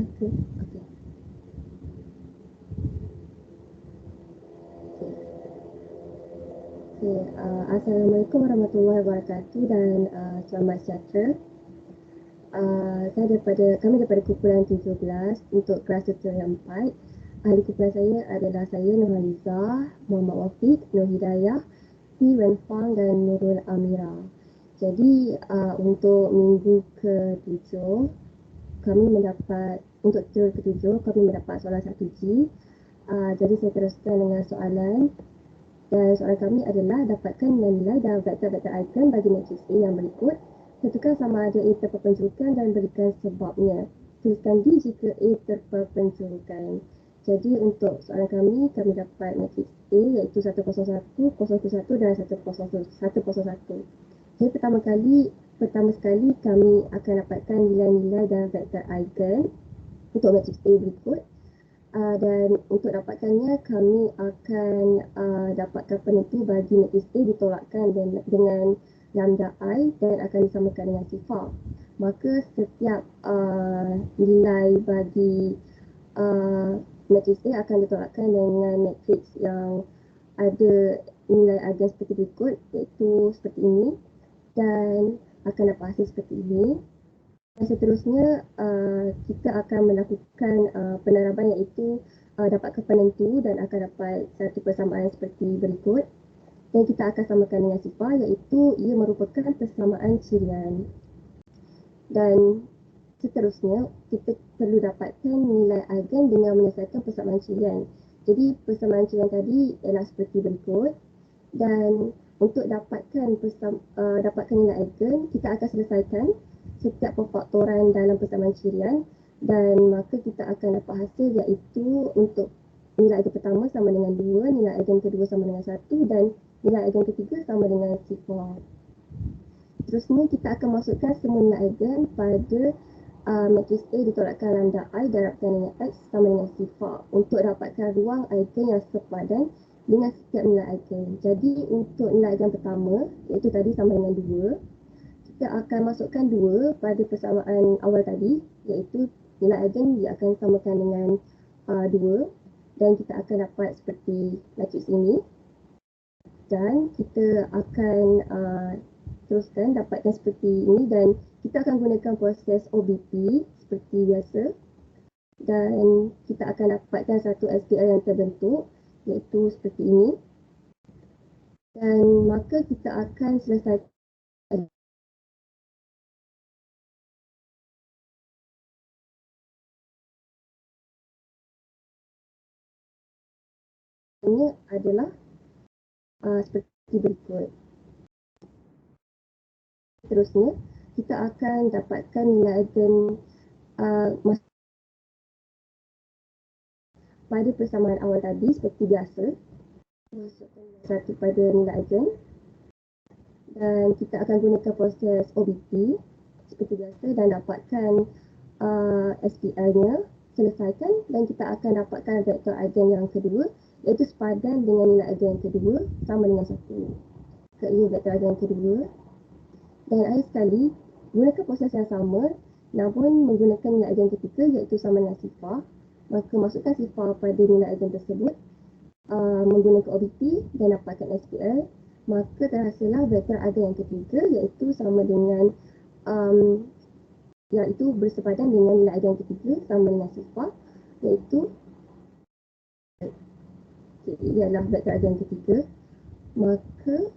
ke? Okey. Okey, Assalamualaikum warahmatullahi wabarakatuh dan selamat sejahtera. Kami daripada kumpulan 17 untuk kelas tutorial 4. Ahli kumpulan saya adalah saya Nurhaliza, Muhammad Wafiq, Nur Hidayah, P. Wenfang dan Nurul Amira. Jadi untuk minggu ke-7 kami mendapat, untuk tutorial ke-7 kami mendapat soalan 1G. Jadi saya teruskan dengan soalan. Dan soalan kami adalah dapatkan nilai dan vektor-vektor icon bagi matriks A yang berikut. Tentukan sama ada A terperpencurukan dan berikan sebabnya. Tuliskan D jika A terperpencurukan. Jadi untuk soalan kami dapat matriks A iaitu 101, 001 dan 101. Jadi pertama sekali kami akan dapatkan nilai-nilai dan vektor icon untuk matriks A berikut. Dan untuk dapatkannya kami akan dapatkan penentu bagi matriks A ditolakkan dengan lambda I dan akan disamakan dengan sifar. Maka setiap nilai bagi matriks A akan ditolakkan dengan matriks yang ada nilai agen seperti berikut, iaitu seperti ini, dan akan dapat hasil seperti ini. Dan seterusnya kita akan melakukan peneraban, iaitu dapatkan penentu dan akan dapat satu persamaan seperti berikut. Dan kita akan samakan dengan sifar, iaitu ia merupakan persamaan cirian. Dan seterusnya kita perlu dapatkan nilai eigen dengan menyelesaikan persamaan cirian. Jadi persamaan cirian tadi ialah seperti berikut. Dan untuk dapatkan nilai eigen, kita akan selesaikan setiap perfaktoran dalam persamaan cirian, dan maka kita akan dapat hasil, iaitu untuk nilai eigen pertama sama dengan 2, nilai eigen kedua sama dengan 1 dan nilai eigen ketiga sama dengan sifar. Terusnya kita akan masukkan semua nilai eigen pada matriks A ditolakkan lambda I darabkan dengan X sama dengan sifar untuk dapatkan ruang eigen yang sepadan dengan setiap nilai eigen. Jadi untuk nilai eigen pertama, iaitu tadi sama dengan 2, kita akan masukkan 2 pada persamaan awal tadi, iaitu nilai eigen dia akan samakan dengan 2 dan kita akan dapat seperti matriks ini. Dan kita akan teruskan dapatkan seperti ini, dan kita akan gunakan proses OBP seperti biasa, dan kita akan dapatkan satu SQL yang terbentuk, iaitu seperti ini. Dan maka kita akan selesaikan ini adalah seperti berikut. Seterusnya kita akan dapatkan nilai eigen pada persamaan awal tadi seperti biasa. Masukkan satu pada nilai eigen dan kita akan gunakan proses OBP seperti biasa dan dapatkan SQL-nya, selesaikan, dan kita akan dapatkan vektor eigen yang kedua, iaitu sepadan dengan nilai eigen yang kedua sama dengan 1. Ia vektor eigen yang kedua. Dan akhir sekali, gunakan proses yang sama namun menggunakan nilai eigen ketiga, iaitu sama dengan sifar. Maka masukkan sifar pada nilai eigen tersebut menggunakan OBP dan dapatkan SQL. Maka terhasillah vektor eigen yang ketiga, iaitu sama dengan iaitu bersepadan dengan nilai eigen ketiga sama dengan sifar, iaitu ialah vektor eigen ketiga. Maka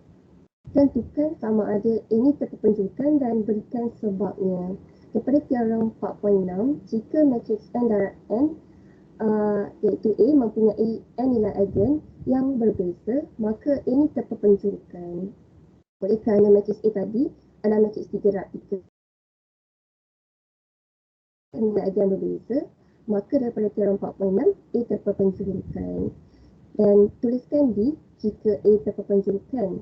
tentukan sama ada ini terperpencurukan dan berikan sebabnya. Daripada teorem 4.6, jika matriks N darab N iaitu A mempunyai N nilai eigen yang berbeza, maka ini terperpencurukan. Oleh kerana matriks A tadi adalah matriks 3 darab 3 nilai eigen yang berbeza, maka daripada teorem 4.6 A terperpencurukan. Dan tuliskan D jika A terperpencurukan.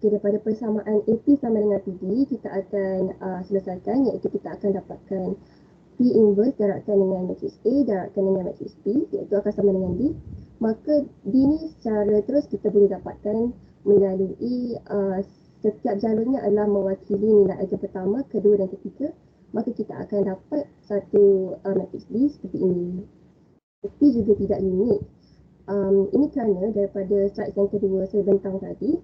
Daripada persamaan AP sama dengan PD, kita akan selesaikan, iaitu kita akan dapatkan P inverse darabkan dengan matriks A darabkan dengan matriks B, iaitu akan sama dengan D. Maka D ni secara terus kita boleh dapatkan melalui setiap jalurnya adalah mewakili nilai eigen pertama, kedua dan ketiga. maka kita akan dapat satu matrix D seperti ini. P juga tidak unik. Ini kerana daripada slide yang kedua saya bentang tadi,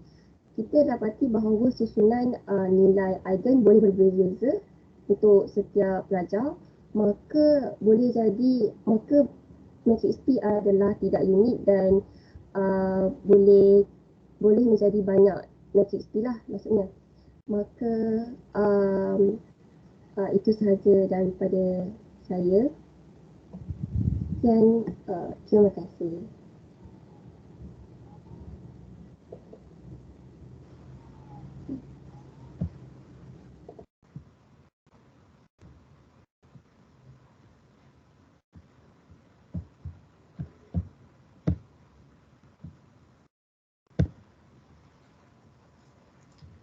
kita dapati bahawa susunan nilai eigen boleh berbeza untuk setiap pelajar, maka matrix P adalah tidak unik dan boleh menjadi banyak matrix P lah maksudnya. Maka itu sahaja daripada saya. Dan terima kasih.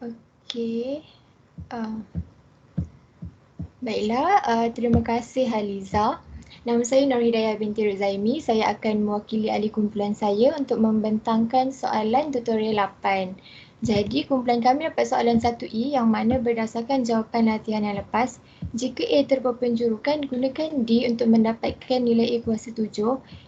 Okey. Baiklah, terima kasih Haliza. Nama saya Nur Hidayah binti Ruzaimi. Saya akan mewakili ahli kumpulan saya untuk membentangkan soalan tutorial 8. Jadi kumpulan kami dapat soalan 1E yang mana berdasarkan jawapan latihan yang lepas, jika A terperpenjurukan, gunakan D untuk mendapatkan nilai A kuasa 7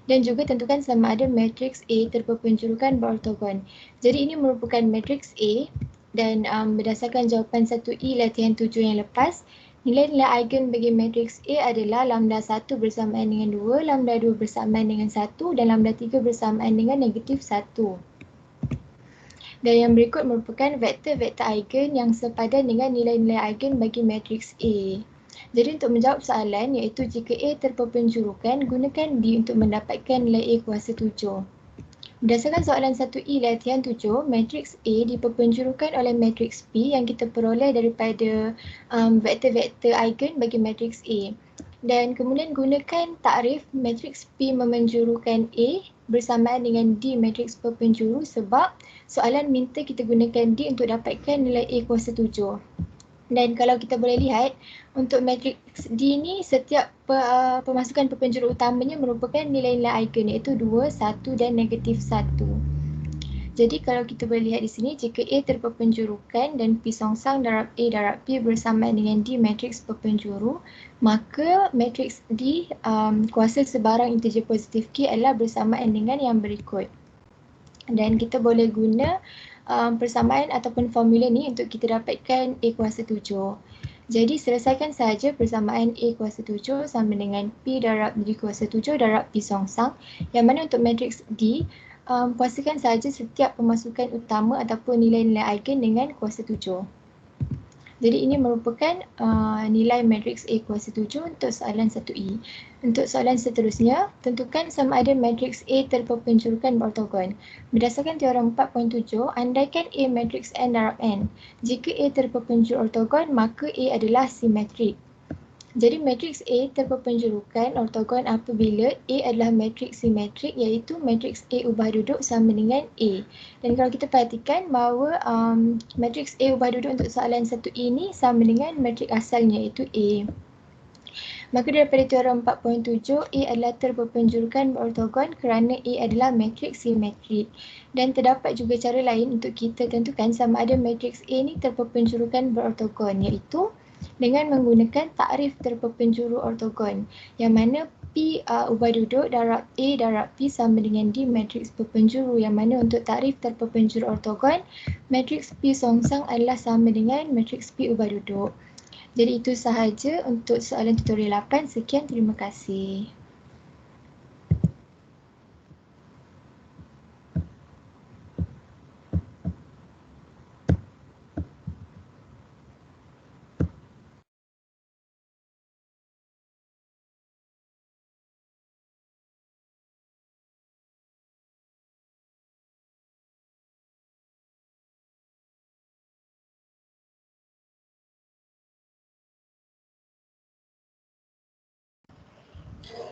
dan juga tentukan sama ada matriks A terperpenjurukan berortogon. Jadi ini merupakan matriks A dan berdasarkan jawapan 1E latihan 7 yang lepas, nilai-nilai eigen bagi matriks A adalah lambda 1 bersamaan dengan 2, lambda 2 bersamaan dengan 1 dan lambda 3 bersamaan dengan negatif 1. Dan yang berikut merupakan vektor-vektor eigen yang sepadan dengan nilai-nilai eigen bagi matriks A. Jadi untuk menjawab soalan iaitu jika A terperpenjurukan, gunakan D untuk mendapatkan nilai A kuasa 7. Berdasarkan soalan 1E latihan 7, matriks A diperpenjurukan oleh matriks P yang kita peroleh daripada vektor-vektor eigen bagi matriks A. Dan kemudian gunakan takrif matriks P memenjurukan A bersamaan dengan D matriks perpenjuru sebab soalan minta kita gunakan D untuk dapatkan nilai A kuasa 7. Dan kalau kita boleh lihat, untuk matriks D ni setiap pemasukan perpenjuru utamanya merupakan nilai-nilai eigen iaitu 2, 1 dan negatif 1. Jadi kalau kita boleh lihat di sini, jika A terperpenjurukan dan P songsang darab A darab P bersamaan dengan D matriks perpenjuru, maka matriks D kuasa sebarang integer positif K adalah bersamaan dengan yang berikut. Dan kita boleh guna persamaan ataupun formula ni untuk kita dapatkan A kuasa 7. Jadi selesaikan sahaja persamaan A kuasa 7 sama dengan P darab D kuasa 7 darab P songsang, yang mana untuk matriks D kuasakan sahaja setiap pemasukan utama ataupun nilai-nilai eigen dengan kuasa 7. Jadi ini merupakan nilai matriks A kuasa 7 untuk soalan 1E. Untuk soalan seterusnya, tentukan sama ada matriks A terperpenjurukan berortogon. Berdasarkan teorem 4.7, andaikan A matriks N darab N. Jika A terperpenjuru ortogon, maka A adalah simetrik. Jadi matriks A terperpenjurukan ortogon apabila A adalah matriks simetrik iaitu matriks A ubah duduk sama dengan A. Dan kalau kita perhatikan bahawa matriks A ubah duduk untuk soalan 1E ini sama dengan matriks asalnya iaitu A. Maka daripada teorem 4.7, A adalah terperpenjurukan berortogon kerana A adalah matriks simetrik. Dan terdapat juga cara lain untuk kita tentukan sama ada matriks A ni terperpenjurukan berortogon iaitu dengan menggunakan takrif terperpenjuru ortogon yang mana P ubah duduk darab A darab P sama dengan D matriks perpenjuru, yang mana untuk takrif terperpenjuru ortogon matriks P songsang adalah sama dengan matriks P ubah duduk. Jadi itu sahaja untuk soalan tutorial 8. Sekian, terima kasih.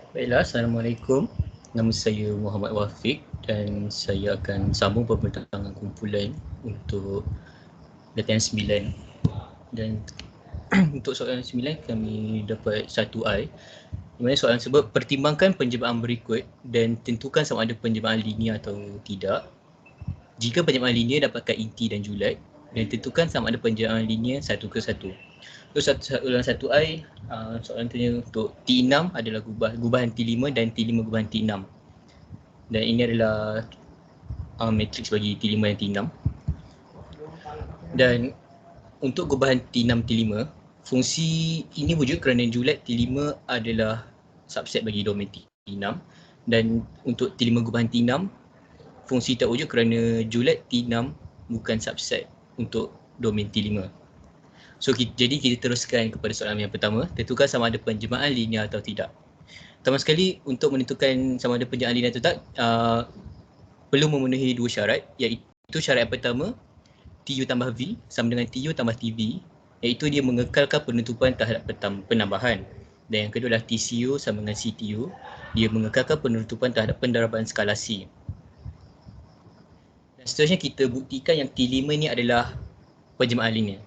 Baiklah, Assalamualaikum. Nama saya Muhammad Wafiq dan saya akan sambung pembentangan kumpulan untuk latihan 9. Dan untuk soalan 9 kami dapat 1I, di mana soalan tersebut pertimbangkan penjemahan berikut dan tentukan sama ada penjemahan linear atau tidak. Jika penjemahan linear dapatkan inti dan julat, dan tentukan sama ada penjelasan linear 1 ke 1. So soalan 1I, soalan tanya untuk T6 adalah gubahan T5 dan T5 gubahan T6. Dan ini adalah matriks bagi T5 dan T6. Dan untuk gubahan T6, T5, fungsi ini wujud kerana julat T5 adalah subset bagi domain T6. Dan untuk T5 gubahan T6, fungsi tak wujud kerana julat T6 bukan subset untuk domain T5. So jadi kita teruskan kepada soalan yang pertama, tentukan sama ada penjemahan linear atau tidak. Pertama sekali, untuk menentukan sama ada penjemahan linear atau tak, perlu memenuhi dua syarat, iaitu syarat yang pertama, TU tambah V sama dengan TU tambah TV, iaitu dia mengekalkan penutupan terhadap penambahan. Dan yang kedua adalah TCU sama dengan CTU, dia mengekalkan penutupan terhadap pendaraban skala C. Dan seterusnya kita buktikan yang T5 ni adalah penjemahan linear.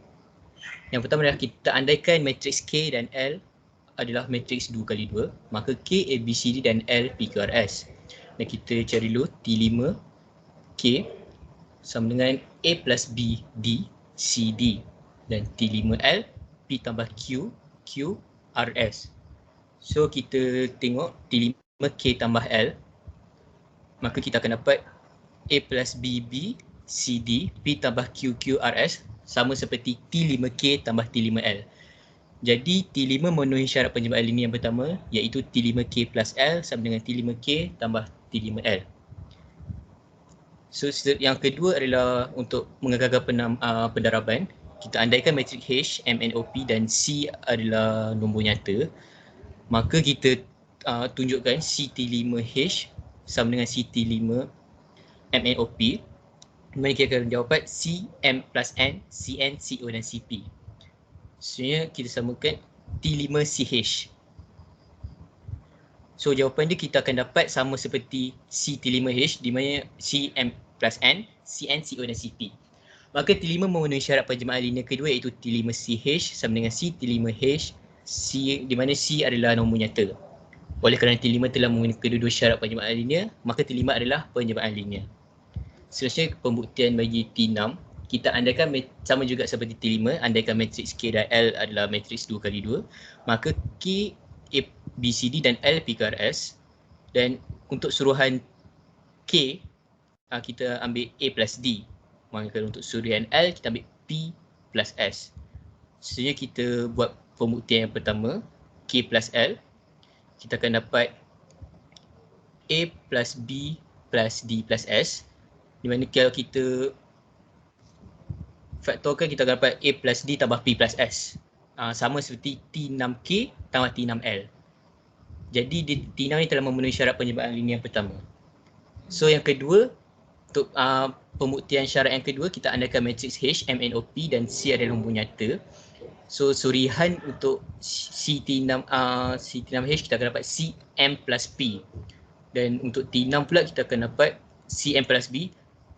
Yang pertama adalah kita andaikan matriks K dan L adalah matriks 2x2, maka K ABCD dan L PQRS. Dan kita cari dulu T5 K sama dengan A plus B D CD, dan T5L P tambah Q Q RS. So kita tengok T5 K tambah L, maka kita akan dapat A plus B B CD P tambah Q Q RS sama seperti T5K tambah T5L. Jadi T5 memenuhi syarat penjemahan linear yang pertama, iaitu T5K plus L sama dengan T5K tambah T5L. So yang kedua adalah untuk mengekalkan pendaraban. Kita andaikan matriks H, MNOP dan C adalah nombor nyata, maka kita tunjukkan CT5H sama dengan CT5 MNOP. Mari kita akan jawapan C, M plus N, CN, CO dan CP. Sebenarnya kita samakan T5CH. So jawapan dia kita akan dapat sama seperti CT5H, di mana C, M plus N, CN, CO dan CP. Maka T5 memenuhi syarat penjemahan linear kedua, iaitu T5CH sama dengan CT5H, C, di mana C adalah nombor nyata. Oleh kerana T5 telah memenuhi kedua-dua syarat penjemahan linear, maka T5 adalah penjemahan linear. Seterusnya pembuktian bagi T6, kita andaikan sama juga seperti T5, andaikan matriks K dan L adalah matriks 2x2, maka K ABCD dan L PQRS, dan untuk suruhan K kita ambil A plus D, maka untuk suruhan L kita ambil P plus S. Seterusnya kita buat pembuktian yang pertama, K plus L, kita akan dapat A plus B plus D plus S, di mana kalau kita faktorkan kita akan dapat A plus D tambah P plus S, sama seperti T6K tambah T6L. Jadi T6 ni telah memenuhi syarat penjemahan linear yang pertama. So yang kedua, untuk pembuktian syarat yang kedua, kita andaikan matriks H, MNOP dan C adalah nombor nyata. So surihan untuk CT6H kita akan dapat CM plus P, dan untuk T6 pula kita akan dapat CM plus B,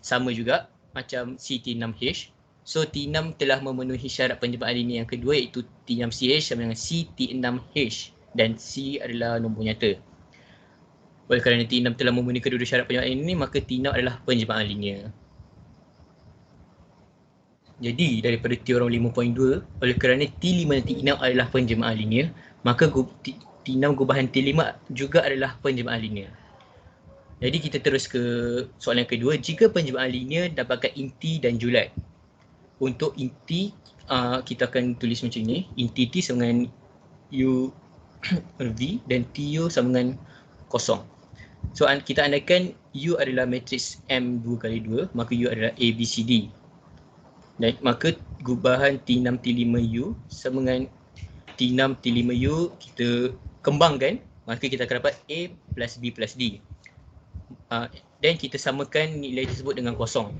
sama juga macam CT6H. So T6 telah memenuhi syarat penjemahan linear yang kedua, iaitu T6CH sama dengan CT6H dan C adalah nombor nyata. Oleh kerana T6 telah memenuhi kedua-dua syarat penjemahan linear, maka T6 adalah penjemahan linear. Jadi daripada teorem 5.2, oleh kerana T5 dan T6 adalah penjemahan linear, maka T6 gubahan T5 juga adalah penjemahan linear. Jadi kita terus ke soalan yang kedua, jika penjemahan linear dapatkan inti dan julat. Untuk inti kita akan tulis macam ni, inti T sama dengan U V dan TU sama dengan kosong. So kita andaikan U adalah matriks M 2x2, maka U adalah ABCD. Dan maka gubahan T6 T5U sama dengan T6 T5U kita kembangkan, maka kita akan dapat A plus B plus D. Dan kita samakan nilai tersebut dengan kosong.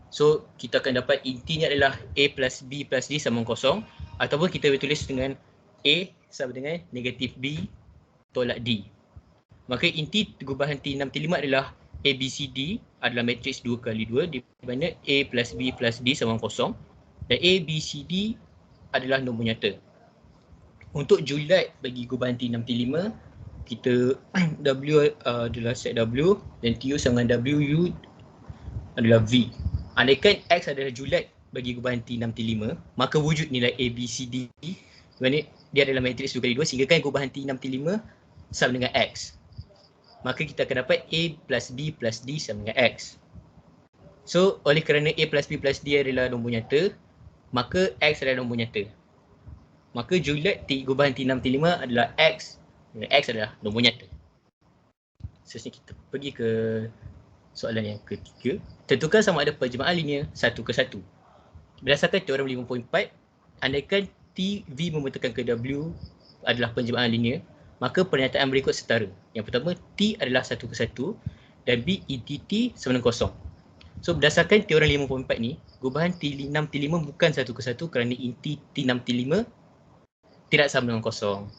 So kita akan dapat intinya adalah A plus B plus D sama dengan kosong, ataupun kita boleh tulis dengan A sama dengan negatif B tolak D. Maka inti gubahan T6 T5 adalah ABCD adalah matriks 2x2, di mana A plus B plus D sama dengan kosong, dan ABCD adalah nombor nyata. Untuk julat bagi gubahan T6 T5, kita W adalah set W dan TU sama dengan WU adalah V. Andaikan X adalah julat bagi gubahan T6, T5, maka wujud nilai A, B, C, D, mana dia adalah matriks 2x2 sehingga kan gubahan T6, T5 sama dengan X. Maka kita akan dapat A plus B plus D sama dengan X. So, oleh kerana A plus B plus D adalah nombor nyata, maka X adalah nombor nyata. Maka julat gubahan T6, T5 adalah X, dan X adalah nombor nyata. Seterusnya kita pergi ke soalan yang ketiga. Tentukan sama ada penjemahan linear 1 ke 1. Berdasarkan teorem 5.4, andaikan TV membentukkan ke W adalah penjemahan linear, maka pernyataan berikut setara. Yang pertama, T adalah 1 ke 1 dan B inti T sama dengan kosong. So berdasarkan teorem 5.4 ni, gubahan T6, T5 bukan 1 ke 1 kerana inti T6, T5 tidak sama dengan kosong.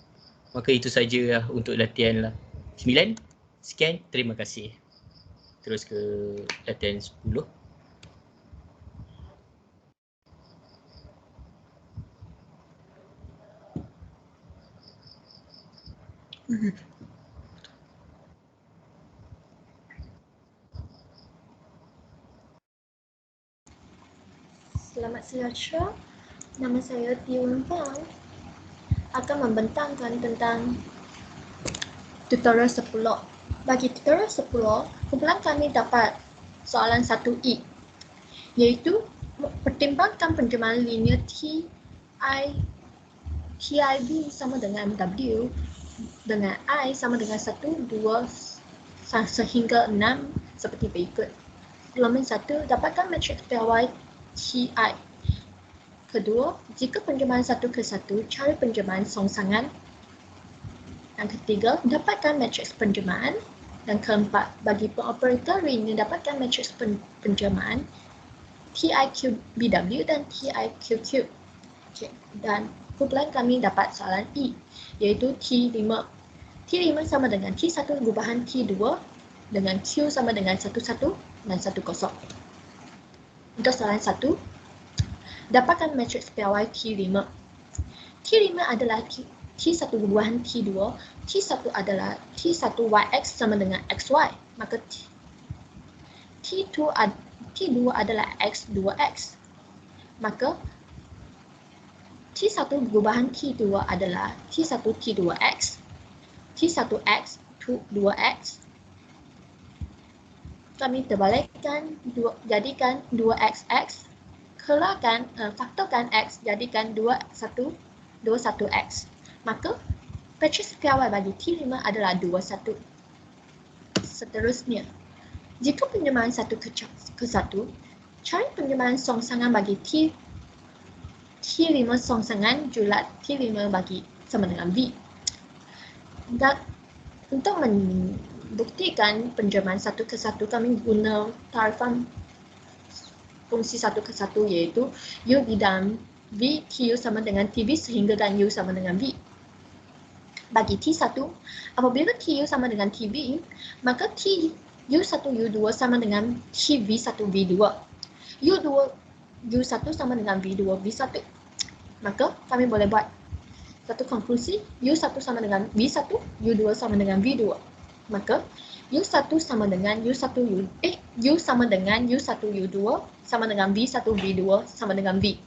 Maka itu saja untuk latihan 9. Sekian, terima kasih. Terus ke latihan 10. Selamat sejahtera. Nama saya T. Wen Fang. Akan membentangkan tentang tutorial 10. Bagi tutorial 10, kumpulan kami dapat soalan 1E, iaitu pertimbangkan penjemahan linear TIB sama dengan W dengan I sama dengan 1, 2 sehingga 6 seperti berikut. Elemen 1, dapatkan matriks PY TI. Kedua, jika penjemahan 1 ke 1, cari penjemahan songsangan. Yang ketiga, dapatkan matriks penjemahan. Dan keempat, bagi operator linear dapatkan matriks penjemahan TIQBW dan TIQQ. Okay. Dan kumpulan kami dapat soalan E, iaitu T5. T5 sama dengan T1 gubahan T2 dengan Q sama dengan 11 dan 10. Untuk soalan 1, dapatkan matriks PY T5. T5 adalah T1 gubahan T2, T1 adalah T1 YX sama dengan XY. Maka T2 adalah X2X. Maka T1 gubahan T2 adalah T1 T2X, T1X 2X. Kami terbalikkan, jadikan 2XX, keluarkan, faktorkan X, jadikan 21X. Maka matriks PY bagi T5 adalah 21. Seterusnya, jika penjemahan 1 ke 1, cari penjemahan songsangan bagi T5 songsangan julat T5 bagi sama dengan V. Dan untuk membuktikan penjemahan 1 ke 1, kami guna tarifan fungsi 1 ke 1, iaitu U di dalam V, TU sama dengan TV sehingga dan U sama dengan V. Bagi T1, apabila TU sama dengan TV, maka U1, U2 sama dengan TV1, V2. U1 sama dengan V2, V1. Maka kami boleh buat satu konklusi, U1 sama dengan V1, U2 sama dengan V2. Maka U1 sama dengan U sama dengan U1, U2 sama dengan V1, V2 sama dengan V.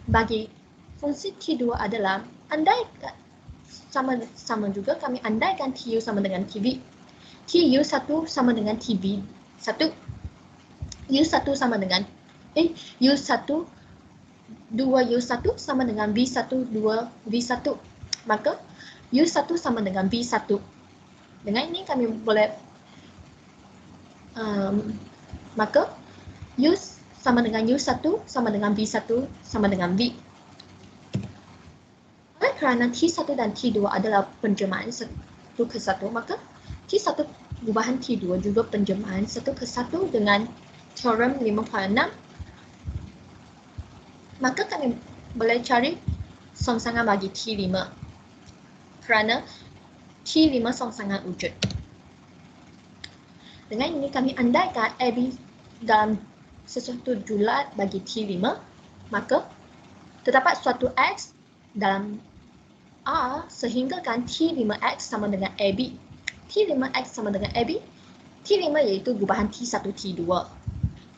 Bagi fungsi T2 adalah andaikan sama juga kami andaikan TU sama dengan TV. TU1 sama dengan TV1. U1 sama dengan U1 2U1 sama dengan V1 2V1. Maka U1 sama dengan V1. Dengan ini kami boleh maka U sama dengan U1 sama dengan V1 sama dengan V. Kerana T1 dan T2 adalah penjemahan 1 ke 1, maka T1 gubahan T2 juga penjemahan 1 ke 1 dengan teorem 5.6. Maka kami boleh cari songsangan bagi T5 kerana T5 songsangan wujud. Dengan ini kami andaikan AB dalam sesuatu julat bagi T5, maka terdapat suatu X dalam R sehinggakan T5X sama dengan AB. T5X sama dengan AB. T5 iaitu gubahan T1, T2.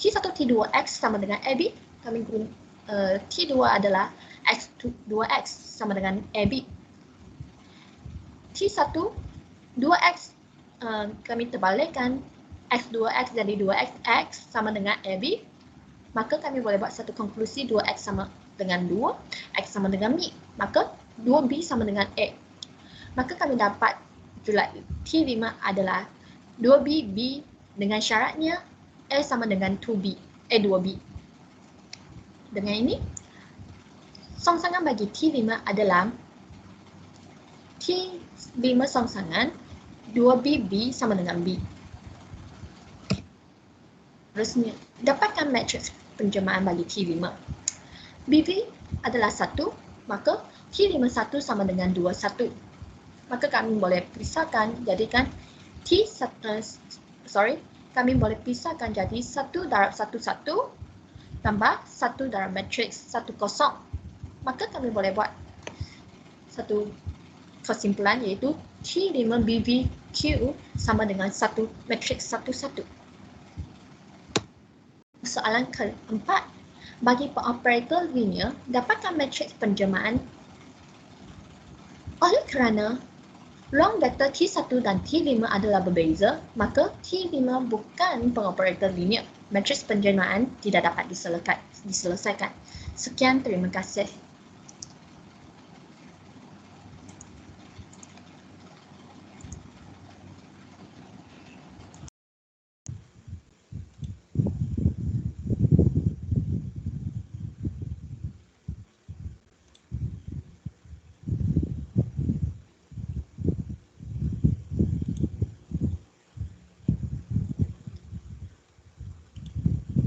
T1, T2X sama dengan AB. kami guna T2 adalah X2X sama dengan AB. T1 2X kami terbalikkan X2X jadi 2XX sama dengan AB. Maka kami boleh buat satu konklusi 2X sama dengan 2, X sama dengan B. Maka 2B sama dengan A. Maka kami dapat julat T5 adalah 2B, B dengan syaratnya A sama dengan 2B, A2B. Dengan ini, songsangan bagi T5 adalah T5 songsangan 2B, B sama dengan B. Terusnya, dapatkan matriks penjelmaan bagi T5. BV adalah 1, maka T5 1 sama dengan 2, 1. Maka kami boleh pisahkan, jadikan kami boleh pisahkan jadi 1 darab 1, 1 tambah 1 dalam matriks 1, 0. Maka kami boleh buat satu kesimpulan iaitu T5 BVQ sama dengan 1 matriks 1, 1. Soalan keempat, bagi operator linear, dapatkan matriks penjelmaan. Oleh kerana ruang vektor T1 dan T5 adalah berbeza, maka T5 bukan pengoperator linear. Matriks penjelmaan tidak dapat diselesaikan. Sekian, terima kasih.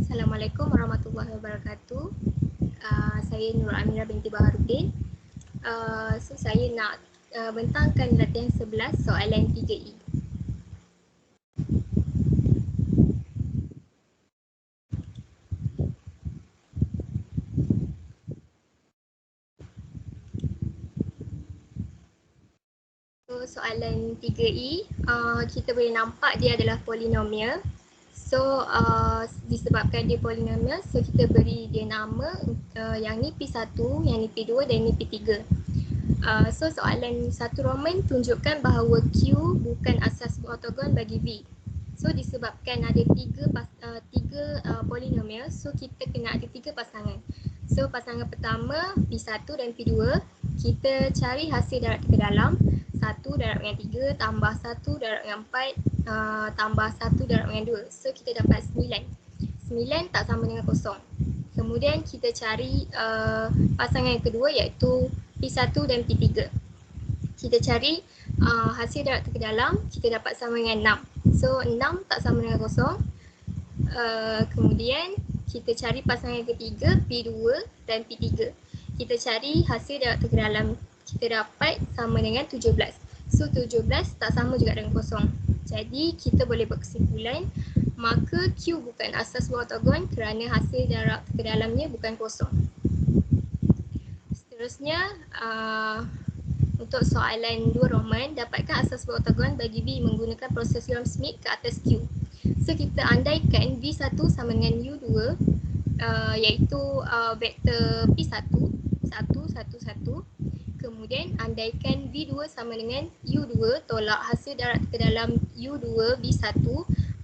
Assalamualaikum warahmatullahi wabarakatuh. Saya Nur Amira binti Baharudin. Saya nak bentangkan latihan 11 soalan 3E. Soalan 3E, kita boleh nampak dia adalah polinomial. So disebabkan dia polinomial, so kita beri dia nama, yang ni P1, yang ni P2 dan ni P3. So soalan 1 Roman tunjukkan bahawa Q bukan asas ortogon bagi V. So disebabkan ada tiga polinomial, so kita kena ada 3 pasangan. So pasangan pertama P1 dan P2, kita cari hasil darab ke dalam 1 darab dengan 3 tambah 1 darab dengan 4 tambah 1 darab dengan 2. So kita dapat 9. 9 tak sama dengan kosong. Kemudian kita cari pasangan yang kedua iaitu P1 dan P3. Kita cari hasil darab ke dalam, kita dapat sama dengan 6. So 6 tak sama dengan kosong. Kemudian kita cari pasangan yang ketiga P2 dan P3. Kita cari hasil darab ke dalam, kita dapat sama dengan 17. So 17 tak sama juga dengan kosong. Jadi kita boleh berkesimpulan maka Q bukan asas ortogon kerana hasil darab ke dalamnya bukan kosong. Seterusnya untuk soalan 2 Roman, dapatkan asas ortogon bagi V menggunakan proses Joule-Smith ke atas Q. So kita andaikan V1 sama dengan U2 iaitu vektor P1 1, 1, 1. Kemudian andaikan V2 sama dengan U2, tolak hasil darab ke dalam U2 V1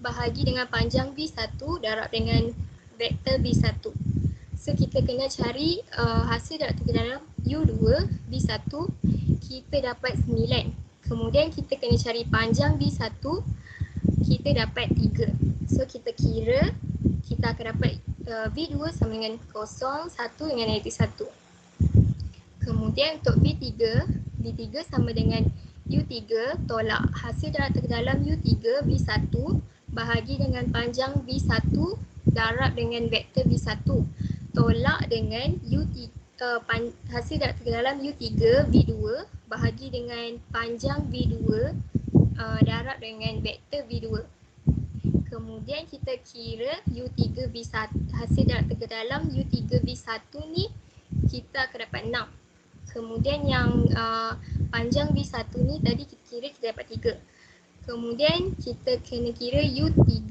bahagi dengan panjang V1 darab dengan vektor V1. So kita kena cari hasil darab ke dalam U2 V1, kita dapat 9. Kemudian kita kena cari panjang V1, kita dapat 3. So kita kira kita akan dapat V2 sama dengan 0, 1 dengan negatif 1. Kemudian untuk V3 sama dengan U3, tolak hasil darab ke dalam U3 V1 bahagi dengan panjang V1 darab dengan vektor V1. Tolak dengan hasil darab ke dalam U3 V2 bahagi dengan panjang V2 darab dengan vektor V2. Kemudian kita kira U3 V1, hasil darab ke dalam U3 V1 ni kita akan dapat 6. Kemudian yang panjang V1 ni tadi kita kira kita dapat 3. Kemudian kita kena kira U3,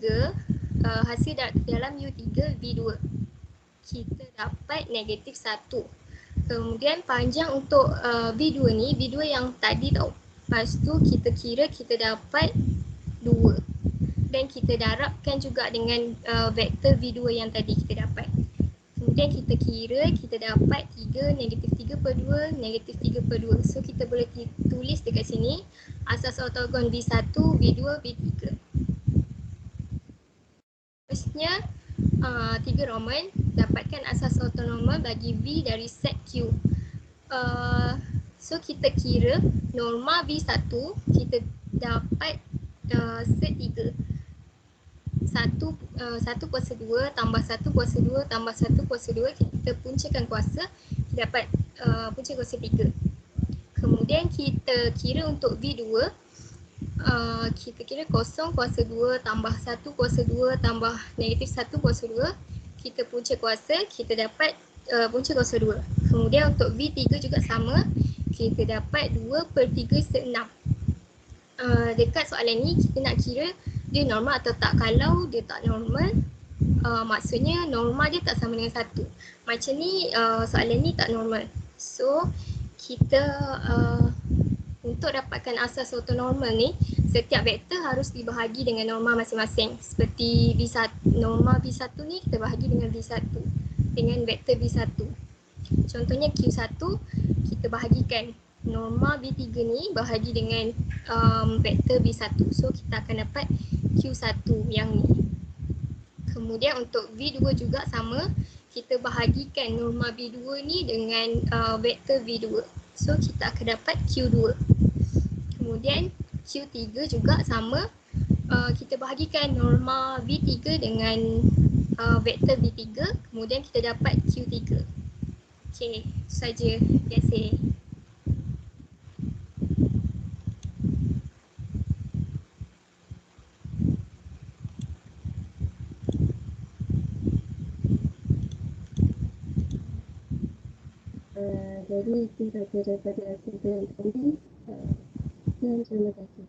hasil darab ke dalam U3 V2. kita dapat negatif 1. Kemudian panjang untuk V2 ni, V2 yang tadi tau. Lepas tu kita kira kita dapat 2. Dan kita darabkan juga dengan vektor V2 yang tadi kita dapat. Kemudian kita kira kita dapat 3, negatif 3 per 2, negatif 3 per 2. So kita boleh tulis dekat sini asas ortogon V1, V2, V3. Terusnya 3 Roman, dapatkan asas ortonormal bagi V dari set Q. So kita kira norma V1 kita dapat set 3. 1 kuasa 2 tambah 1 kuasa 2 tambah 1 kuasa 2, kita puncakan kuasa, kita dapat punca kuasa 3. Kemudian kita kira untuk V2, kita kira 0 kuasa 2 tambah 1 kuasa 2 tambah negatif 1 kuasa 2, kita punca kuasa, kita dapat punca kuasa 2. Kemudian untuk V3 juga sama, kita dapat 2 per 3 se 6. Dekat soalan ni kita nak kira dia normal atau tak. Kalau dia tak normal, maksudnya norma dia tak sama dengan 1. Macam ni soalan ni tak normal. So kita untuk dapatkan asas ortonormal ni, setiap vektor harus dibahagi dengan norma masing-masing. Seperti V1, norma V1 ni kita bahagi dengan V1, dengan vektor V1. Contohnya Q1, kita bahagikan norma V3 ni bahagi dengan vektor V1. So kita akan dapat Q1 yang ni. Kemudian untuk V2 juga sama, kita bahagikan norma V2 ni dengan vektor V2. So kita akan dapat Q2. Kemudian Q3 juga sama, kita bahagikan norma V3 dengan vektor V3, kemudian kita dapat Q3. Okey, itu saja. Terima kasih. Jadi itu saja daripada kuliah tadi. Dan terima kasih.